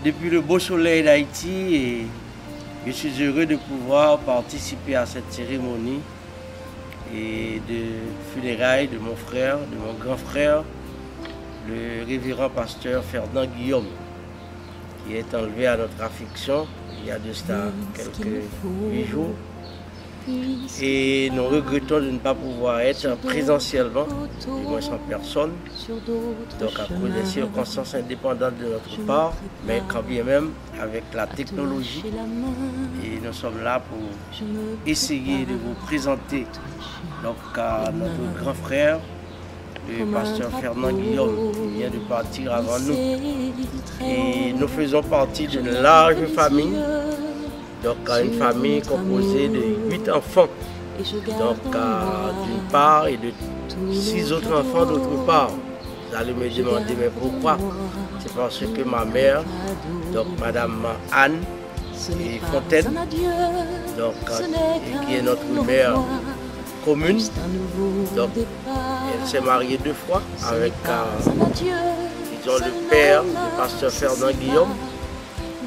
depuis le beau soleil d'Haïti et je suis heureux de pouvoir participer à cette cérémonie et de funérailles de mon frère, de mon grand frère, le révérend pasteur Ferdinand Guillaume, qui est enlevé à notre affliction il y a de cela quelques 8 jours. Et nous regrettons de ne pas pouvoir être présentiellement, du moins sans personne, donc à cause des circonstances indépendantes de notre part, mais quand bien même avec la technologie. Et nous sommes là pour essayer de vous présenter donc, à notre grand frère, le pasteur Ferdinand Guillaume, qui vient de partir avant nous. Et nous faisons partie d'une large famille. Donc une famille composée de 8 enfants, donc d'une part et de 6 autres enfants d'autre part. Vous allez me demander mais pourquoi? C'est parce que ma mère, donc Madame Anne et Fontaine, donc, qui est notre mère commune, donc elle s'est mariée 2 fois avec disons, le père du pasteur Ferdinand Guillaume,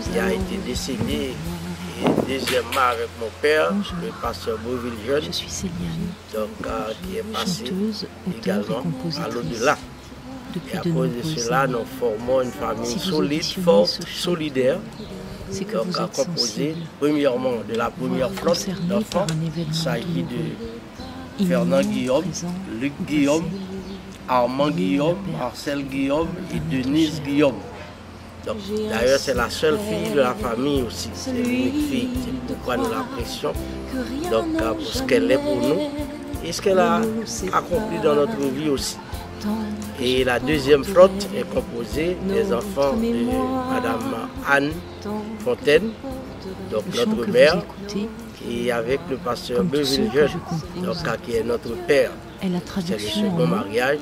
qui a été décédé. Et deuxièmement avec mon père, le pasteur Beauville Jeune, donc, qui est passé également à l'au-delà. Et à cause de cela, nous formons une famille solide, forte, solidaire, donc composée premièrement de la première flotte d'enfants. Il s'agit de Ferdinand Guillaume, Luc Guillaume, Armand Guillaume, Marcel Guillaume et Denise Guillaume. D'ailleurs, c'est la seule fille de la famille aussi, c'est l'unique fille, c'est pourquoi nous l'apprécions, donc pour ce qu'elle est pour nous et ce qu'elle a accompli dans notre vie aussi. Et la deuxième flotte est composée des enfants de Madame Anne Fontaine, donc notre mère, et avec le pasteur Beauville Jeune, donc, qui est notre père. C'est le second mariage.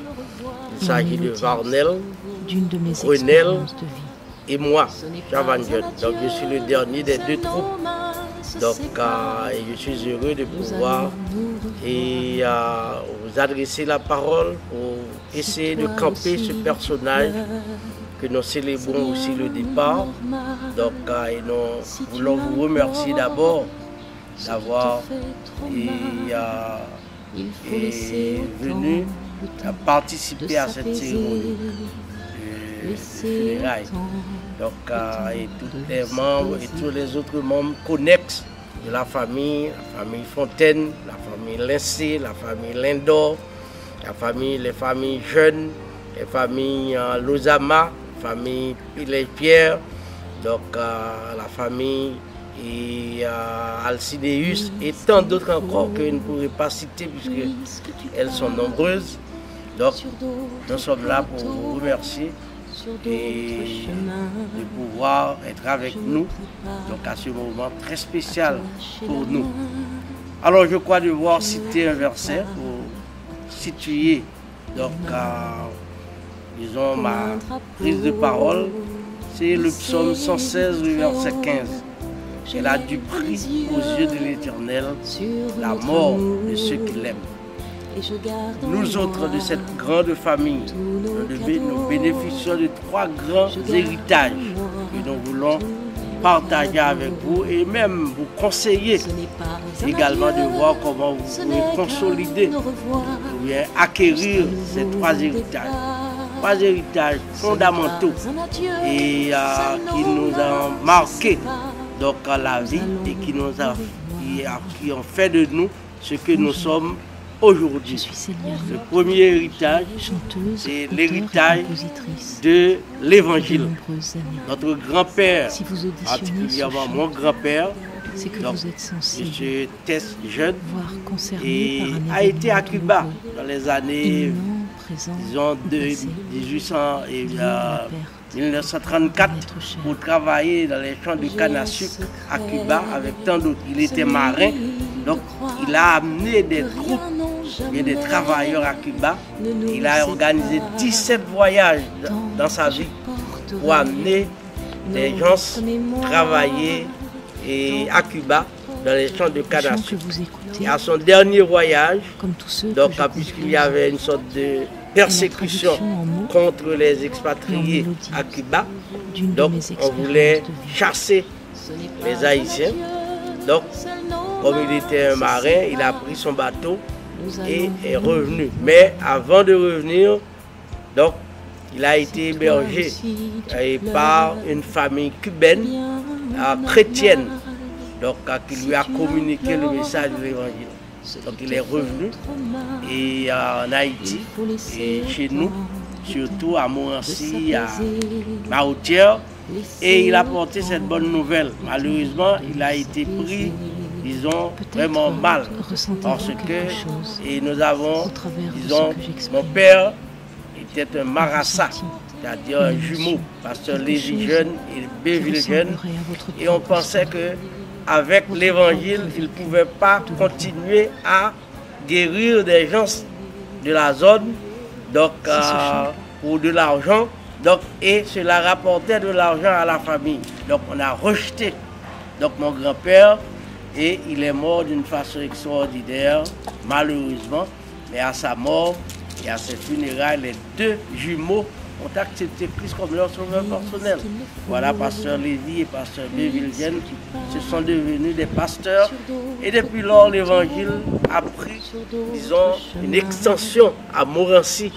Il s'agit de Varnel, Renel et moi, Chavan Jeune. Donc je suis le dernier des 2 troupes. Donc je suis heureux de pouvoir vous adresser la parole pour essayer de camper ce personnage que nous célébrons aussi le départ. Donc nous voulons vous remercier d'abord d'avoir venu participer à cette cérémonie. Donc, et tous les membres et tous les autres membres connexes de la famille Fontaine, la famille Lincé, la famille Lindor, les familles jeunes, les familles Lozama, la famille Pillet-Pierre, donc la famille Alcideus et tant d'autres encore que je ne pourrai pas citer puisqu'elles sont nombreuses. Donc, nous sommes là pour vous remercier et de pouvoir être avec nous donc à ce moment très spécial pour nous. Alors je crois devoir citer un verset pour situer donc disons ma prise de parole. C'est le psaume 116, le verset 15. Elle a du prix aux yeux de l'Éternel la mort de ceux qui l'aiment. Nous autres de cette grande famille, nous bénéficions de 3 grands héritages que nous voulons partager avec vous et même vous conseiller également de voir comment vous pouvez consolider ou bien acquérir ces 3 héritages. 3 héritages fondamentaux et qui nous ont marqué donc la vie et qui ont fait de nous ce que nous sommes aujourd'hui. Le premier héritage, c'est l'héritage de l'Évangile. Notre grand-père, particulièrement mon grand-père, M. Tess Jeune, et a été à Cuba dans les années disons, de 1934 pour travailler dans les champs de canne à sucre à Cuba avec tant d'autres. Il était marin, donc il a amené des troupes et des travailleurs à Cuba. Il a organisé 17 voyages dans sa vie pour amener des gens travailler à Cuba dans les champs de canne à sucre. Et à son dernier voyage, donc puisqu'il y avait une sorte de persécution contre les expatriés à Cuba. Donc, on voulait chasser les Haïtiens. Donc, comme il était un marin, il a pris son bateau et est revenu. Mais avant de revenir, donc, il a été hébergé par une famille cubaine, chrétienne, donc, qui lui a communiqué le message de l'évangile. Donc, il est revenu et en Haïti et chez nous, surtout à Morancy, à Maoutière, et il a porté cette bonne nouvelle. Malheureusement, il a été pris, disons, vraiment mal, parce que et nous avons, disons, mon père était un marassa, c'est-à-dire un jumeau, pasteur Lévi jeune et Béville jeune, et on pensait que avec l'évangile, il ne pouvait pas continuer à guérir des gens de la zone, donc pour de l'argent, donc, et cela rapportait de l'argent à la famille. Donc on a rejeté donc, mon grand-père et il est mort d'une façon extraordinaire, malheureusement, mais à sa mort et à ses funérailles, les deux jumeaux ont accepté Christ comme leur sauveur personnel. Voilà, pasteur Lévi et pasteur Béville-Jeune, ce sont devenus des pasteurs. Et depuis lors, l'évangile a pris, disons, une extension à Morancy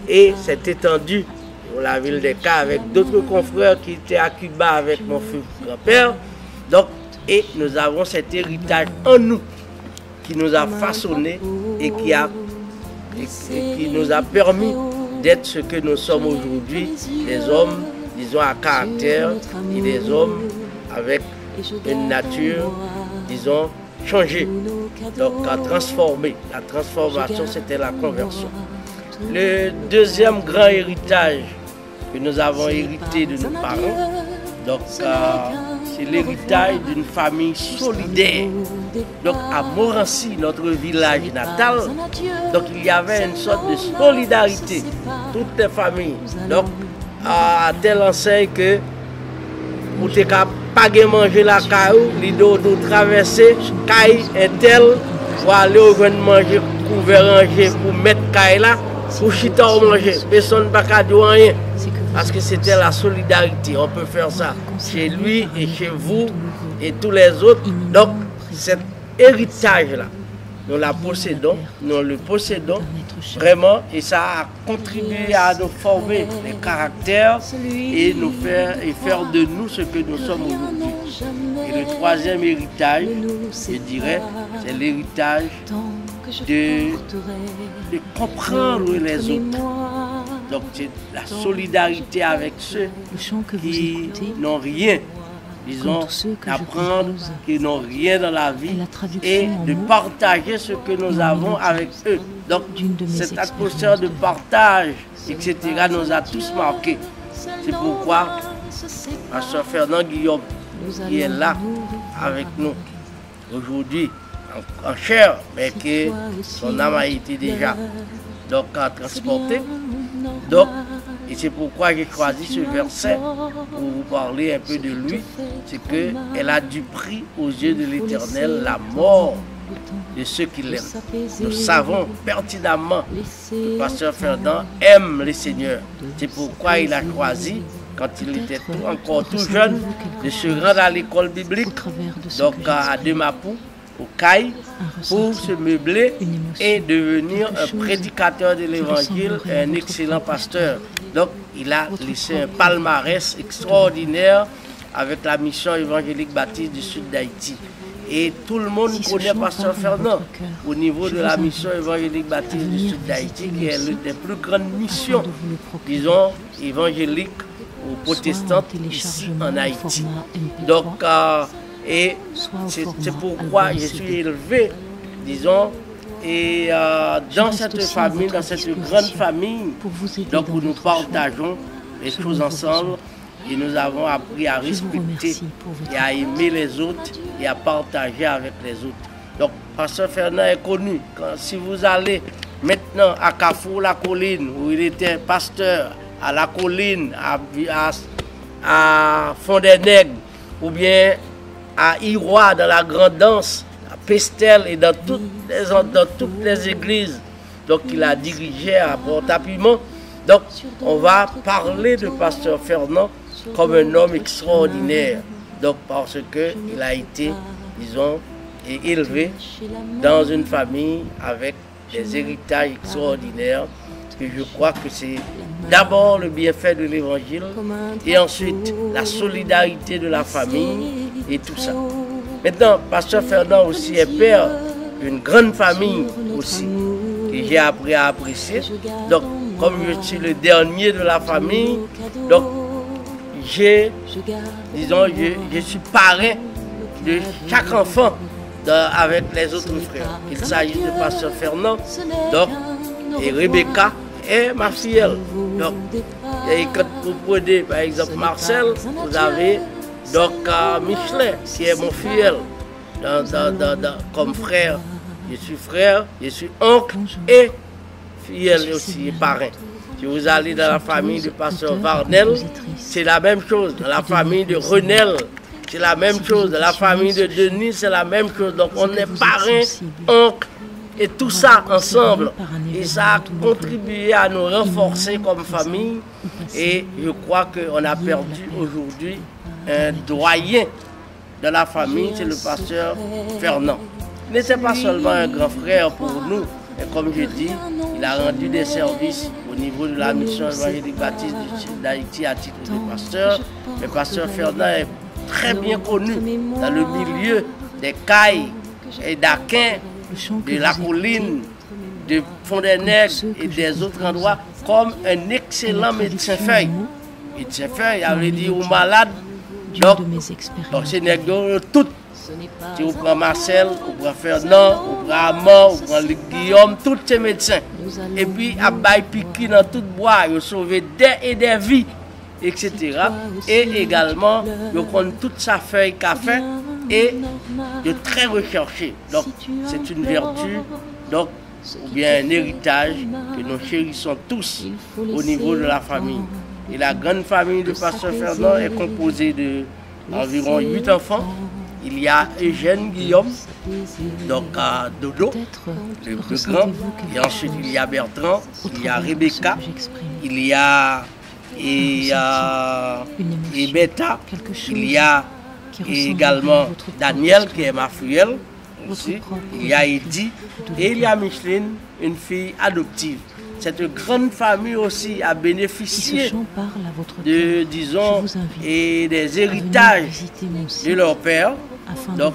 et s'est étendu pour la ville des Cas avec d'autres confrères qui étaient à Cuba avec mon grand-père. Donc, et nous avons cet héritage en nous qui nous a façonné et qui nous a permis d'être ce que nous sommes aujourd'hui, des hommes, disons, à caractère et des hommes avec une nature, disons, changée, donc à transformer. La transformation, c'était la conversion. Le deuxième grand héritage que nous avons hérité de nos parents, donc c'est l'héritage d'une famille solidaire. Donc à Morancy, notre village natal, donc il y avait une sorte de solidarité, toutes les familles. Donc à telle enseigne que pour ne pas manger la caillou, l'idée de traverser caille et tel pour aller au grand manger, couvert ranger pour mettre caille là, pour chita au manger. Personne ne peut pas dire rien. Parce que c'était la solidarité. On peut faire ça chez lui et chez vous et tous les autres. Donc, cet héritage-là, nous le possédons vraiment et ça a contribué à nous former les caractères et faire de nous ce que nous sommes aujourd'hui. Et le troisième héritage, je dirais, c'est l'héritage de comprendre les autres. Donc c'est la solidarité avec ceux qui n'ont rien, disons, d'apprendre, qui n'ont rien dans la vie et de partager ce que nous avons avec eux. Donc cette atmosphère de partage, etc. nous a tous marqués. C'est pourquoi Pasteur Fernand Guillaume, qui est là avec nous aujourd'hui, en chair, mais que son âme a été déjà donc transportée. Donc, et c'est pourquoi j'ai choisi ce verset pour vous parler un peu de lui. C'est qu'elle a du prix aux yeux de l'Éternel la mort de ceux qui l'aiment. Nous savons pertinemment que le pasteur Fernand aime le Seigneur. C'est pourquoi il a choisi, quand il était encore tout jeune, de se rendre à l'école biblique, donc à Demapou, au CAI, pour se meubler et devenir un prédicateur de l'évangile et un excellent pasteur. Donc il a laissé un palmarès extraordinaire avec la mission évangélique baptiste du sud d'Haïti. Et tout le monde connaît Pasteur Fernand au niveau de la mission évangélique baptiste du sud d'Haïti, qui est l'une des plus grandes missions, disons, évangéliques ou protestantes ici en Haïti. Donc, et c'est pourquoi je suis élevé, disons, et dans cette famille, dans cette grande famille, donc où nous partageons les choses ensemble et nous avons appris à respecter et à aimer les autres et à partager avec les autres. Donc, Pasteur Fernand est connu. Si vous allez maintenant à Carrefour-la-Colline, où il était pasteur, à la colline, à Fond-des-Nègres, ou bien à Irois, dans la Grande Danse, à Pestel et dans toutes les églises. donc il a dirigé à Port-à-Piment. Donc on va parler de Pasteur Fernand comme un homme extraordinaire. Donc parce qu'il a été, disons, élevé dans une famille avec des héritages extraordinaires. Et je crois que c'est d'abord le bienfait de l'évangile et ensuite la solidarité de la famille et tout ça. Maintenant, Pasteur Fernand aussi est père d'une grande famille aussi que j'ai appris à apprécier. Donc, comme je suis le dernier de la famille, donc je suis parrain de chaque enfant avec les autres frères. Il s'agit de Pasteur Fernand, donc, et Rebecca est ma filleule. Donc, et quand vous prenez par exemple Marcel, vous avez donc Michelet qui est mon filleul comme frère. Je suis oncle et filleul aussi, et parrain. Si vous allez dans la famille de Pasteur Varnel, c'est la même chose. Dans la famille de Renel, c'est la même chose. Dans la famille de Denis, c'est la même chose. Donc on est parrain, oncle, et tout ça ensemble. Et ça a contribué à nous renforcer comme famille. Et je crois qu'on a perdu aujourd'hui un doyen de la famille, c'est le Pasteur Fernand. Il n'était pas seulement un grand frère pour nous, mais comme je dis, il a rendu des services au niveau de la mission évangélique baptiste d'Haïti à titre de pasteur. Le Pasteur Fernand est très bien connu dans le milieu des cailles et d'Aquin, de la colline, de Fond-des-Nègres et des autres endroits comme un excellent médecin-feuille. Médecin-feuille, avait dit aux malades, donc c'est nègres toutes. Si vous prenez Marcel, vous prenez Fernand, vous prenez Amand, vous prenez Guillaume, tous ces médecins. Et puis, à Baye Piki dans tout bois, ils ont sauvé des vies, etc. Et également, ils prennent toute sa feuille café et de très recherché. Donc, c'est une vertu, donc, ou bien un héritage que nous chérissons tous au niveau de la famille. Et la grande famille de Pasteur Fernand est composée d'environ 8 enfants. Il y a Eugène Guillaume, donc Dodo, le plus grand. Et ensuite, il y a Bertrand, il y a Rebecca, il y a Beta, il y a également Daniel, qui est ma filleule aussi. Il y a Eddy et il y a Micheline, une fille adoptive. Cette grande famille aussi a bénéficié de, disons, et des héritages de leur père. Donc,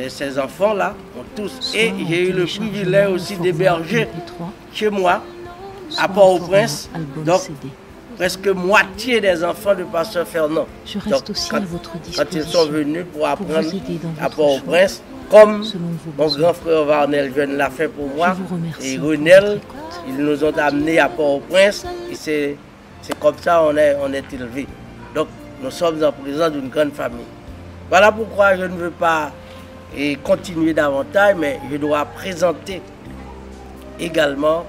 ces enfants-là ont tous. Et j'ai eu le privilège aussi d'héberger chez moi, à Port-au-Prince, donc presque moitié des enfants de Pasteur Fernand. Donc, quand ils sont venus pour apprendre à Port-au-Prince, comme mon grand frère Varnel Jeune l'a fait pour moi, et Renel, ils nous ont amenés à Port-au-Prince, et c'est comme ça qu'on est élevé. Donc, nous sommes en présence d'une grande famille. Voilà pourquoi je ne veux pas continuer davantage, mais je dois présenter également,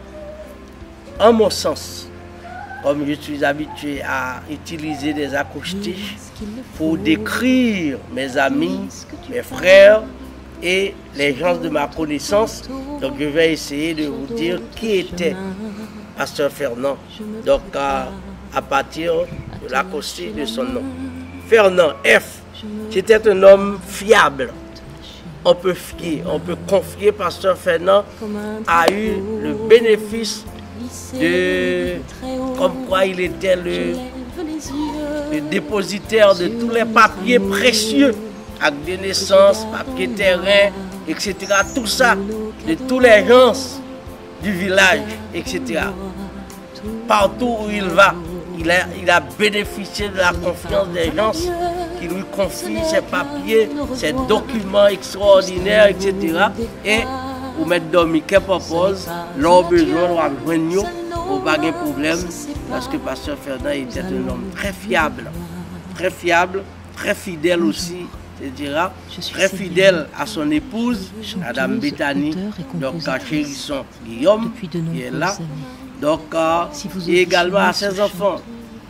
en mon sens, comme je suis habitué à utiliser des acoustiques pour décrire mes amis, mes frères et les gens de ma connaissance. Donc je vais essayer de vous dire qui était Pasteur Fernand, donc à partir de l'acoustique de son nom. Fernand F. C'était un homme fiable. On peut confier Pasteur Fernand a eu le bénéfice de comme quoi il était le dépositaire de tous les papiers précieux, actes de naissance, papiers terrain, etc. Tout ça, de tous les gens du village, etc. Partout où il va, il a bénéficié de la confiance des gens qui lui confient ses papiers, ses documents extraordinaires, etc. Et pour mettre dormi, qu'elle propose, leur besoin, leur besoin, pour pas de problème, parce que Pasteur Fernand était un homme très fiable, très fidèle aussi, etc. Très fidèle à son épouse, Madame Bethany, donc à Chérisson Guillaume, qui est là. Donc, et également à ses enfants.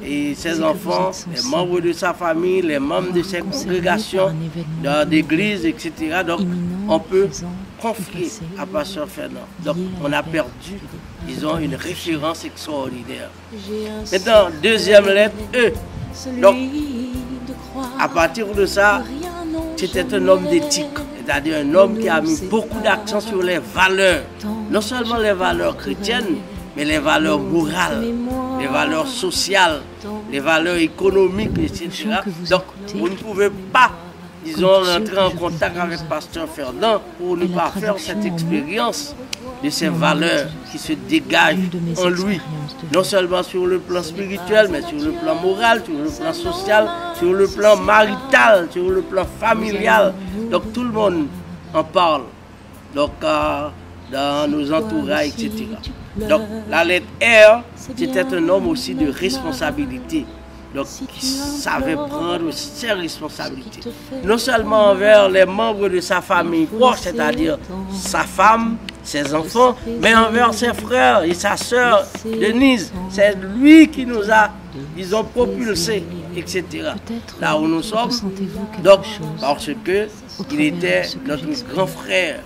Et ses enfants, les membres de sa famille, les membres de ses congrégations, d'église, etc. Donc, on peut confié à Pasteur Fernand. Donc, on a perdu, disons, une référence extraordinaire. Maintenant, deuxième lettre, E. Donc, à partir de ça, c'était un homme d'éthique, c'est-à-dire un homme qui a mis beaucoup d'accent sur les valeurs, non seulement les valeurs chrétiennes, mais les valeurs morales, les valeurs sociales, les valeurs économiques, etc. Donc, vous ne pouvez pas, disons, entrer en contact avec Pasteur Fernand pour ne pas faire cette expérience de ces valeurs qui se dégagent en lui, non seulement sur le plan spirituel, mais sur le plan moral, sur le plan social, sur le plan marital, sur le plan familial. Donc tout le monde en parle, donc dans nos entourages, etc. Donc la lettre R, c'était un homme aussi de responsabilité. Donc, qui savait prendre ses responsabilités. Non seulement envers les membres de sa famille proche, c'est-à-dire sa femme, ses enfants, mais envers ses frères et sa sœur Denise. C'est lui qui nous a, disons, propulsés, etc. Là où nous sommes. Donc, parce qu'il était notre grand frère,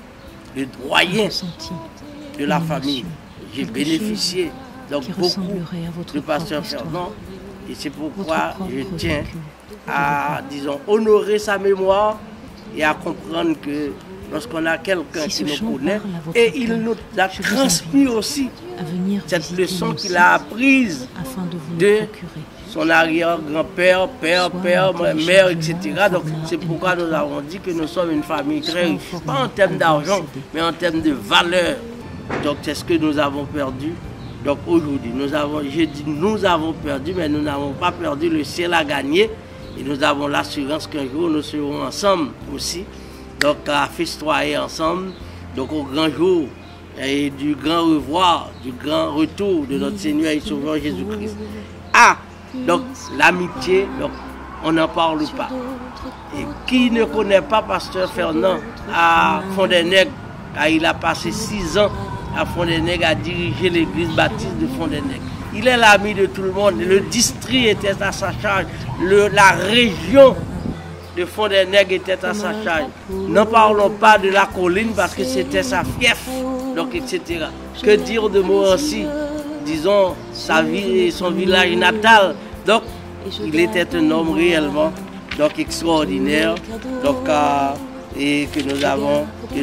le doyen de la famille. J'ai bénéficié donc beaucoup de Pasteur Fernand. Et c'est pourquoi je tiens à, disons, honorer sa mémoire et à comprendre que lorsqu'on a quelqu'un qui nous connaît, et il nous a transmis aussi cette leçon qu'il a apprise de son arrière-grand-père, père, mère, etc. Donc c'est pourquoi nous avons dit que nous sommes une famille très riche, pas en termes d'argent, mais en termes de valeur. Donc c'est ce que nous avons perdu. Donc aujourd'hui, nous avons perdu, mais nous n'avons pas perdu, le ciel a gagné. Et nous avons l'assurance qu'un jour, nous serons ensemble aussi. Donc à festoyer ensemble, donc au grand jour et du grand revoir, du grand retour de notre Seigneur et Sauveur Jésus-Christ. Ah, donc l'amitié, donc on n'en parle pas. Et qui ne connaît pas Pasteur Fernand à Fond-des-Nègres, il a passé 6 ans à Fond-des-Nègres, a dirigé l'église baptiste de Fond-des-Nègres. Il est l'ami de tout le monde. Le district était à sa charge. La région de Fond-des-Nègres était à sa charge. N'en parlons pas de la colline parce que c'était sa fief, donc etc. Que dire de Morancy, disons, sa vie et son village natal. Donc, il était un homme réellement donc extraordinaire. Donc, et que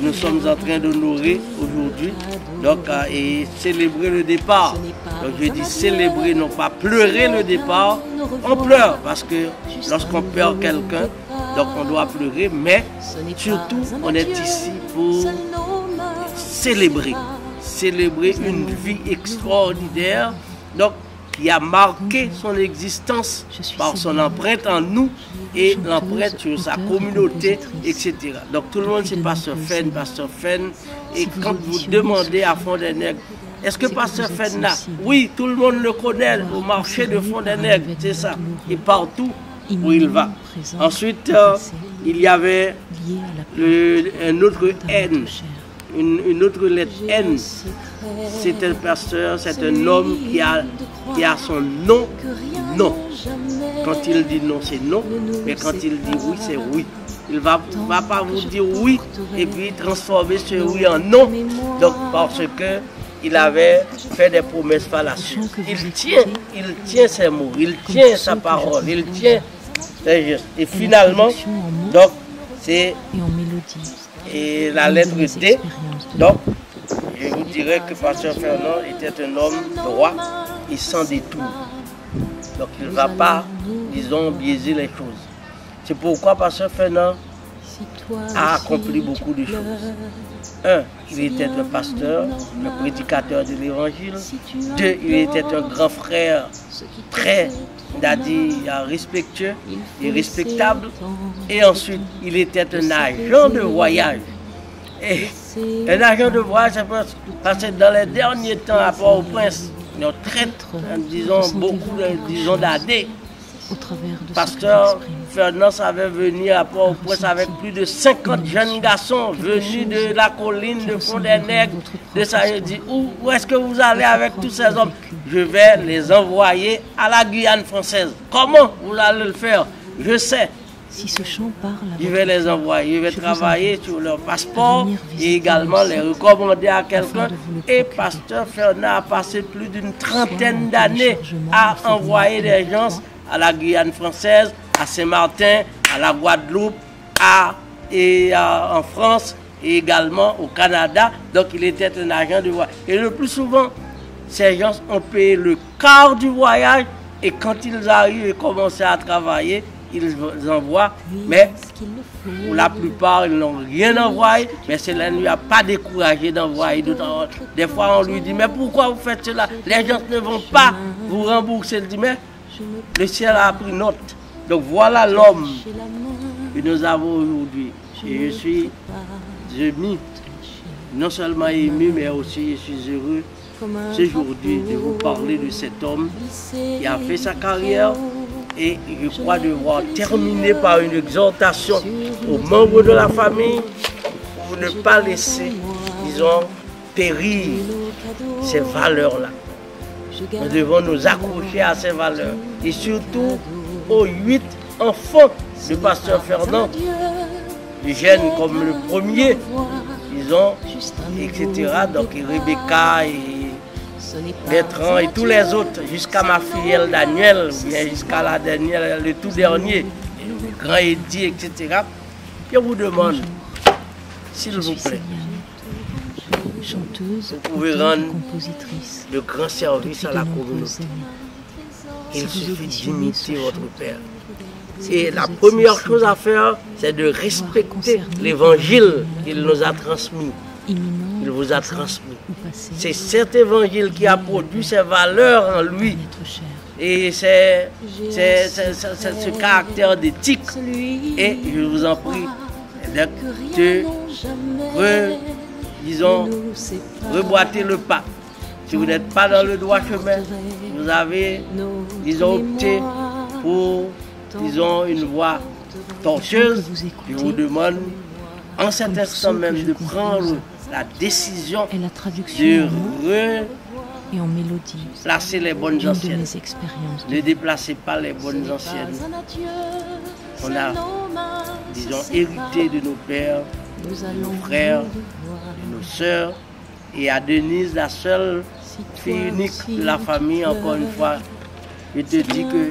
nous sommes en train d'honorer aujourd'hui, donc et célébrer le départ. Donc je dis célébrer, non pas pleurer le départ. On pleure parce que lorsqu'on perd quelqu'un, donc on doit pleurer, mais surtout on est ici pour célébrer une vie extraordinaire. Donc qui a marqué son existence par son empreinte en nous et l'empreinte sur sa communauté, etc. Donc tout le monde sait Pasteur Fenn. Et quand vous demandez à Fond-des-Nègres, est-ce que Pasteur Fenn là? Oui, tout le monde le connaît au marché de Fond-des-Nègres, c'est ça. Et partout où il va. Ensuite, il y avait un autre N. Une autre lettre N, c'est un pasteur, c'est un homme qui a son nom, non. Quand il dit non, c'est non, mais quand il dit oui, c'est oui. Il ne va pas vous dire oui et puis transformer ce oui en non. Donc parce qu'il avait fait des promesses fallacieuses. Il tient ses mots, il tient sa parole, il tient ses gestes. Et finalement, donc c'est et la lettre D. Donc, je vous dirais que Pasteur Fernand était un homme droit et sans détour. Donc, il ne va pas, disons, biaiser les choses. C'est pourquoi Pasteur Fernand a accompli beaucoup de choses. 1. Il était un pasteur, un prédicateur de l'évangile. 2. Il était un grand frère très, respectueux et respectable. Et ensuite, il était un agent de voyage. Et un agent de voyage, parce que dans les derniers temps, à Port-au-Prince, ils ont traité, disons, beaucoup d'années. Pasteur Fernand savait venir à Port-au-Prince avec plus de 50 jeunes garçons venus de la colline de Fond-des-Nègres, de ça. Je dis, où est-ce que vous allez avec tous ces hommes? Je vais les envoyer à la Guyane française. Comment vous allez le faire? Je sais. Si ce chant parle à je vais les envoyer, je vais travailler sur leur passeport et également les recommander à quelqu'un. Et Pasteur Fernand a passé plus d'une trentaine d'années à envoyer des gens à la Guyane française, à Saint-Martin, à la Guadeloupe, en France et également au Canada. Donc il était un agent de voyage. Et le plus souvent, ces gens ont payé le quart du voyage et quand ils arrivent et commencent à travailler, ils envoient, mais pour la plupart, ils n'ont rien envoyé, mais cela ne lui a pas découragé d'envoyer d'autres. Des fois, on lui dit, mais pourquoi vous faites cela? Les gens ne vont pas vous rembourser. Il dit, mais le ciel a pris note. Donc voilà l'homme que nous avons aujourd'hui. Et je suis ému, non seulement ému, mais aussi je suis heureux aujourd'hui de vous parler de cet homme qui a fait sa carrière. Et je crois devoir terminer par une exhortation aux membres de la famille pour ne pas laisser, disons, périr ces valeurs-là. Nous devons nous accrocher à ces valeurs. Et surtout aux 8 enfants de Pasteur Fernand, les jeunes comme le premier, disons, etc. Donc Rebecca et Bertrand et tous les autres, jusqu'à ma fille Daniel, jusqu'à la dernière, le tout dernier, le grand Eddie, etc. Je vous demande, s'il vous plaît, chanteuse, vous pouvez rendre compositrice, de grands services à la communauté. Il suffit d'imiter votre Père. Et la première chose à faire, c'est de respecter l'évangile qu'il nous a transmis. Il vous a transmis. C'est cet évangile qui a produit ces valeurs en lui. Et c'est ce caractère d'éthique. Et je vous en prie de reboîter le pas. Si vous n'êtes pas dans le droit chemin, vous avez, disons, opté pour, disons, une voie tortueuse. Je vous demande en cet instant même de prendre la décision de placer les bonnes anciennes. Ne déplacez pas les bonnes anciennes. On a, disons, hérité de nos pères, de nos frères, de nos sœurs, et à Denise, la seule fille unique de la famille, encore une fois, je te dis que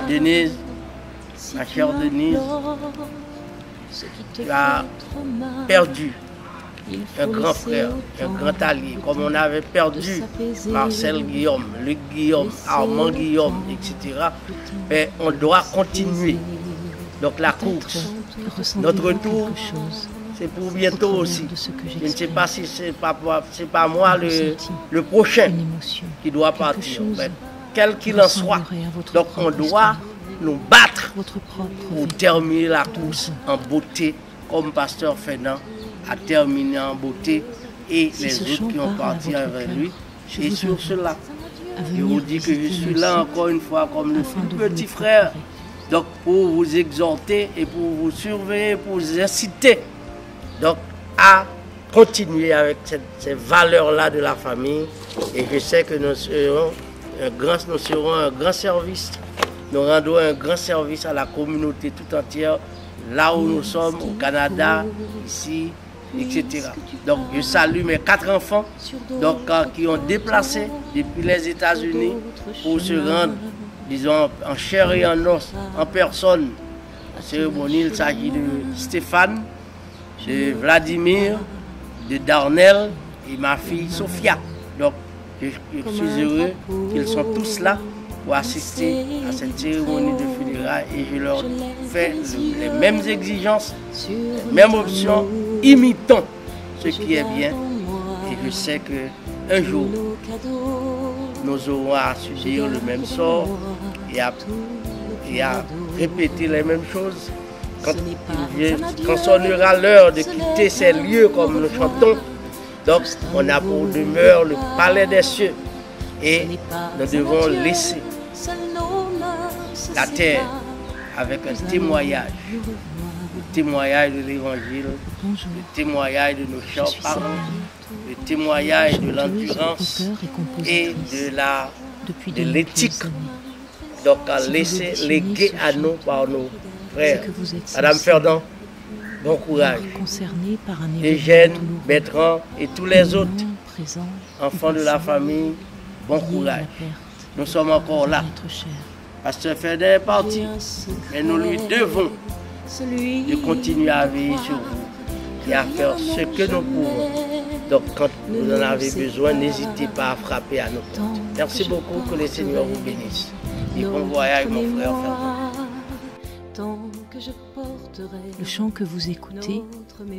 Denise, ma chère Denise, tu as perdu un grand frère, un grand allié, comme on avait perdu Marcel Guillaume, Luc Guillaume, Armand Guillaume, etc. Mais on doit continuer. Donc la course, notre retour, c'est pour bientôt aussi. Je ne sais pas si c'est pas moi le prochain qui doit partir. Mais quel qu'il en soit, donc on doit nous battre pour terminer la course en beauté, comme Pasteur Fernand a terminé en beauté et les autres qui ont parti avec lui. Et sur cela, je vous dis que je suis là encore une fois comme le petit frère, donc pour vous exhorter et pour vous surveiller, pour vous inciter donc à continuer avec ces valeurs-là de la famille. Et je sais que nous serons un grand service. Nous rendons un grand service à la communauté tout entière, là où nous sommes, au Canada, ici, etc. Donc je salue mes 4 enfants donc, qui ont déplacé depuis les États-Unis pour se rendre, disons, en chair et en os, en personne. La cérémonie, il s'agit de Stéphane, de Vladimir, de Darnell et ma fille Sophia. Donc je suis heureux qu'ils sont tous là pour assister à cette cérémonie de funérailles et je leur fais les mêmes exigences, les mêmes options, imitons ce qui est bien et je sais qu'un jour nous aurons à subir le même sort et à répéter les mêmes choses. Quand sonnera l'heure de quitter ces lieux comme nous chantons, donc on a pour demeure le palais des cieux et nous devons laisser la terre avec un témoignage, le témoignage de l'évangile, le témoignage de nos chers parents, le témoignage de l'endurance et de l'éthique. Donc à laisser léguer à nous par nos frère. que vous êtes Madame sincère, Ferdinand, bon courage. concerné par un événement Eugène, douloureux, Bertrand et tous les autres moment présent, enfants de la famille, bon lié à la courage. perte Nous sommes encore là. d'un être cher. Pasteur Ferdinand est parti, mais nous lui devons de continuer à veiller sur vous et à faire ce que nous pouvons. Donc quand vous en avez besoin, n'hésitez pas à frapper à nos portes. Merci beaucoup, que le Seigneur vous bénisse. Et bon voyage, mon frère Ferdinand. Le chant que vous écoutez, comme